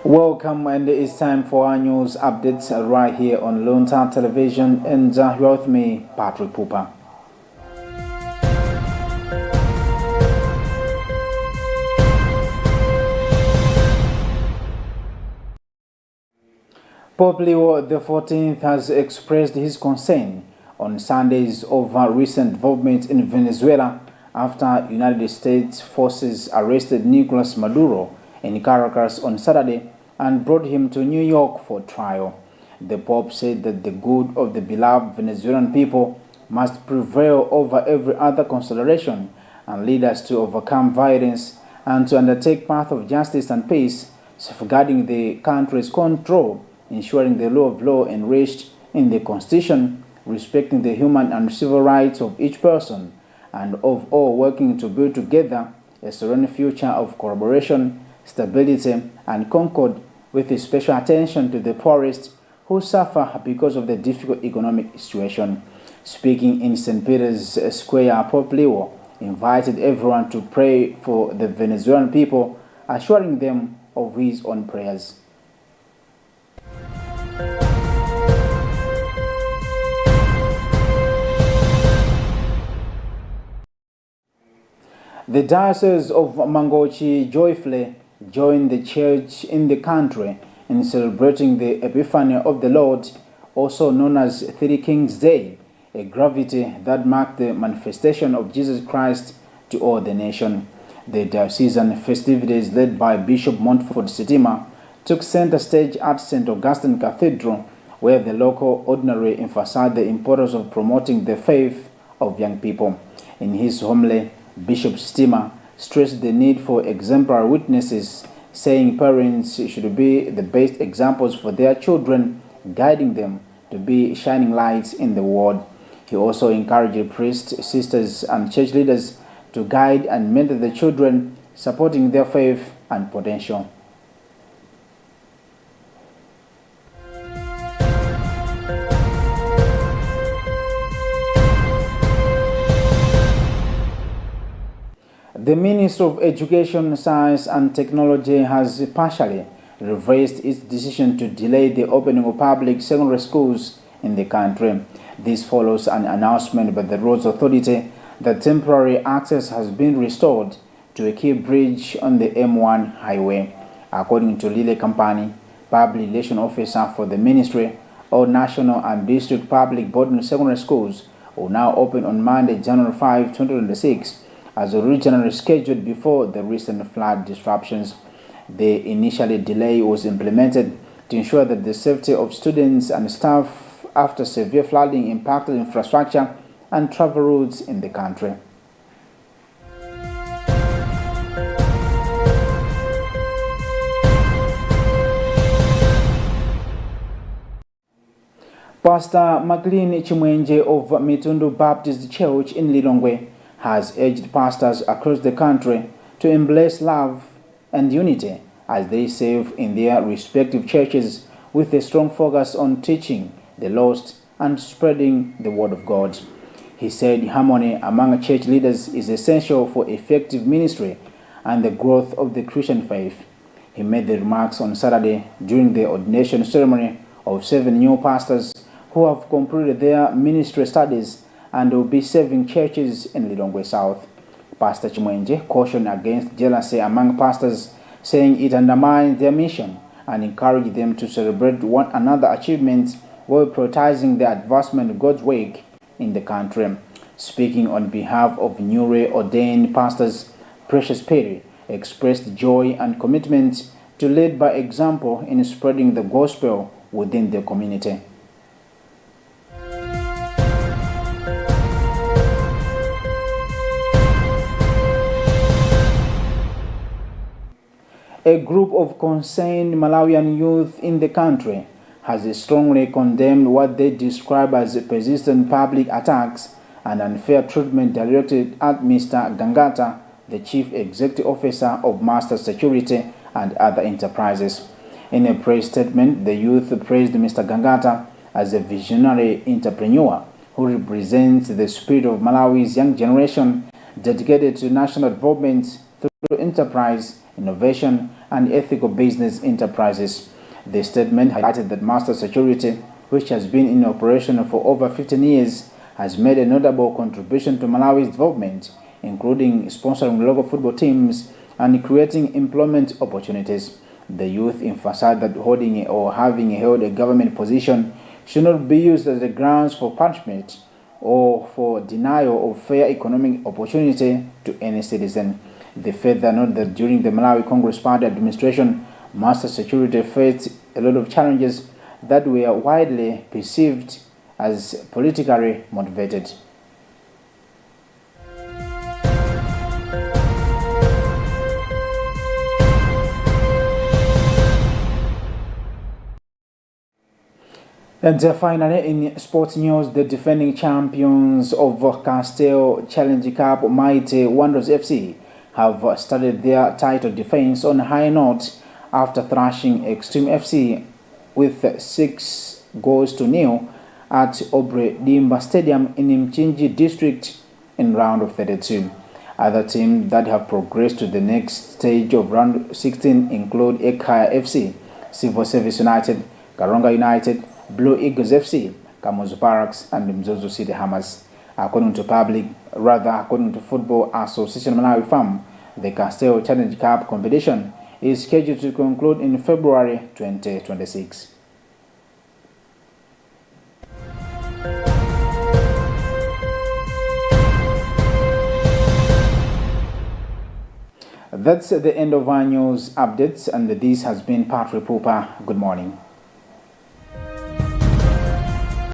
Welcome, and it's time for our news updates right here on Luntha television, and you're with me, Patrick Pupa. Pope Leo XIV has expressed his concern on Sundays over recent developments in Venezuela after United States forces arrested Nicolas Maduro in Caracas on Saturday and brought him to New York for trial. The Pope said that the good of the beloved Venezuelan people must prevail over every other consideration and lead us to overcome violence and to undertake path of justice and peace, safeguarding the country's control, ensuring the rule of law enriched in the Constitution, respecting the human and civil rights of each person, and of all working to build together a serene future of collaboration, stability, and concord, with a special attention to the poorest who suffer because of the difficult economic situation. Speaking in St. Peter's Square, Pope Leo invited everyone to pray for the Venezuelan people, assuring them of his own prayers. The Diocese of Mangochi joyfully joined the church in the country in celebrating the Epiphany of the Lord, also known as Three Kings Day, a gravity that marked the manifestation of Jesus Christ to all the nation. The diocesan festivities, led by Bishop Montfort Sitima, took center stage at St. Augustine Cathedral, where the local ordinary emphasized the importance of promoting the faith of young people. In his homily, Bishop Sitima stressed the need for exemplary witnesses, saying parents should be the best examples for their children, guiding them to be shining lights in the world. He also encouraged priests, sisters, and church leaders to guide and mentor the children, supporting their faith and potential. The Ministry of Education, Science and Technology has partially reversed its decision to delay the opening of public secondary schools in the country. This follows an announcement by the Roads Authority that temporary access has been restored to a key bridge on the M1 highway. According to Lile Company, Public Relations Officer for the Ministry, all national and district public boarding secondary schools will now open on Monday, January 5, 2026, as originally scheduled before the recent flood disruptions. The initial delay was implemented to ensure that the safety of students and staff after severe flooding impacted infrastructure and travel routes in the country. Pastor McLean Chimwenje of Mitundu Baptist Church in Lilongwe has urged pastors across the country to embrace love and unity as they serve in their respective churches, with a strong focus on teaching the lost and spreading the word of God. He said harmony among church leaders is essential for effective ministry and the growth of the Christian faith. He made the remarks on Saturday during the ordination ceremony of 7 new pastors who have completed their ministry studies and will be serving churches in Lilongwe South. Pastor Chimwenje cautioned against jealousy among pastors, saying it undermines their mission, and encouraged them to celebrate one another's achievements while prioritizing the advancement of God's work in the country. Speaking on behalf of newly ordained pastors, Precious Perry expressed joy and commitment to lead by example in spreading the gospel within the community. A group of concerned Malawian youth in the country has strongly condemned what they describe as persistent public attacks and unfair treatment directed at Mr. Gangata, the Chief Executive Officer of Master Security and other enterprises. In a press statement, the youth praised Mr. Gangata as a visionary entrepreneur who represents the spirit of Malawi's young generation, dedicated to national development through enterprise, innovation, and ethical business enterprises. The statement highlighted that Master Security, which has been in operation for over 15 years, has made a notable contribution to Malawi's development, including sponsoring local football teams and creating employment opportunities. The youth emphasized that holding or having held a government position should not be used as a grounds for punishment or for denial of fair economic opportunity to any citizen. They further note that during the Malawi Congress Party administration, Master Security faced a lot of challenges that were widely perceived as politically motivated. And finally, in sports news, the defending champions of Castel Challenge Cup, Mighty Wanderers FC, have started their title defense on a high note after thrashing Extreme FC with 6-0 at Obre Dimba Stadium in Mchinji district in round of 32. Other teams that have progressed to the next stage of round 16 include Ekaya FC, Civil Service United, Karonga United, Blue Eagles FC, Kamuzu Barracks, and Mzozo City Hammers. According to Football Association Malawi FAM, the Castel Challenge Cup competition is scheduled to conclude in February 2026. That's the end of our news updates, and this has been Patrick Pupa. Good morning.